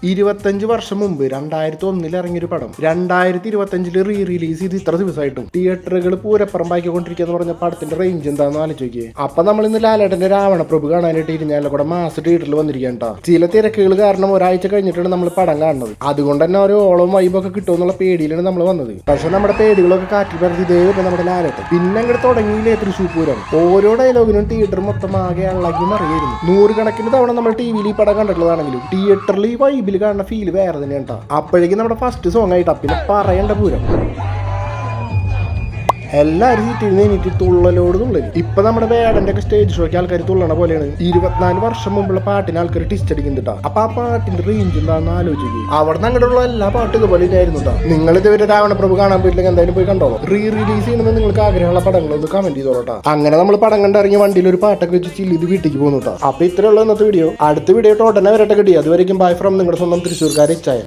25 വർഷം മുമ്പ് 2001 ഇറങ്ങിയൊരു പടം 2025 റീ റിലീസ് ചെയ്ത് ഇത്ര ദിവസമായിട്ടും തിയേറ്ററുകൾ പൂരപ്പറമ്പാക്കിക്കൊണ്ടിരിക്കുക പറഞ്ഞ പടത്തിന്റെ റേഞ്ച് എന്താണെന്ന് ആലോചിക്കേ. അപ്പൊ നമ്മൾ ഇന്ന് ലാലേട്ടന്റെ രാവണപ്രഭു കാണാനായിട്ട് ഇരുന്നാലും കൂടെ മാസം തിയേറ്ററിൽ വന്നിരിക്കണ്ട. ചില തിരക്കുകൾ കാരണം ഒരാഴ്ച കഴിഞ്ഞിട്ടാണ് നമ്മൾ പടം കാണുന്നത്. അതുകൊണ്ട് തന്നെ ഒരു ഓളം വൈബൊക്കെ കിട്ടുമെന്നുള്ള പേടിയിലാണ് നമ്മൾ വന്നത്. പക്ഷെ നമ്മുടെ പേടികളൊക്കെ കാറ്റിൽ പറഞ്ഞ് ഇതേ നമ്മുടെ ലാലേട്ടൻ പിന്നെ അങ്ങോട്ട് തുടങ്ങിയില്ലേ തൃശ്ശൂർ പൂരം. ഓരോ ഡയലോഗിനും തിയേറ്റർ മൊത്തം ആകെ ഇളകി മറിയായിരുന്നു. 100 കണക്കിന് തവണ നമ്മൾ ടിവിയിൽ ഈ പടം കണ്ടിട്ടുള്ളതാണെങ്കിലും തിയേറ്ററിൽ ഈ വൈബിൽ കാണുന്ന ഫീൽ വേറെ തന്നെയാണ്. അപ്പോഴേക്കും നമ്മുടെ ഫസ്റ്റ് സോങ് ആയിട്ടാ പിന്നെ പറയേണ്ട പൂരം. എല്ലാവരും സീറ്റിൽ നിന്നിട്ട് തുള്ളലോട് തുള്ളല്. ഇപ്പൊ നമ്മുടെ വേടന്റെ ഒക്കെ സ്റ്റേജ് ഷോയ്ക്ക് ആൾക്കാർ തുള്ളണ പോലെയാണ്. 24 വർഷം മുമ്പുള്ള പാട്ടിന് ആൾക്കാർ ടിസ്റ്റ് അടിക്കുന്നുണ്ടാ. അപ്പൊ ആ പാട്ടിന്റെ റേഞ്ച് എന്താണെന്ന് ആലോചിക്കുക. അവിടെ നിന്ന് അങ്ങോട്ടുള്ള എല്ലാ പാട്ടും ഇതുപോലെ ആയിരുന്നു. നിങ്ങൾ ഇതുവരെ രാവണപ്രഭു കാണാൻ പറ്റില്ലെങ്കിൽ എന്തായാലും പോയി കണ്ടോളൂ. റിലീസ് ചെയ്യുന്നത് നിങ്ങൾക്ക് ആഗ്രഹമുള്ള പടങ്ങളൊന്ന് കമന്റ് ചെയ്തോളൂട്ടാ. അങ്ങനെ നമ്മൾ പടം കണ്ടിറങ്ങിയ വണ്ടിയിൽ ഒരു പാട്ടൊക്കെ വെച്ച് ചില്ല് ഇത് വീട്ടിലേക്ക് പോകുന്നുട്ടാ. അപ്പൊ ഇത്രയുള്ള ഇന്നത്തെ വീഡിയോ. അടുത്ത വീഡിയോ ഉടനെ വരട്ടെ കിട്ടി. അതുവരെയും ബൈ ഫ്രം നിങ്ങളുടെ സ്വന്തം തൃശ്ശൂർക്കാരെ ചായ.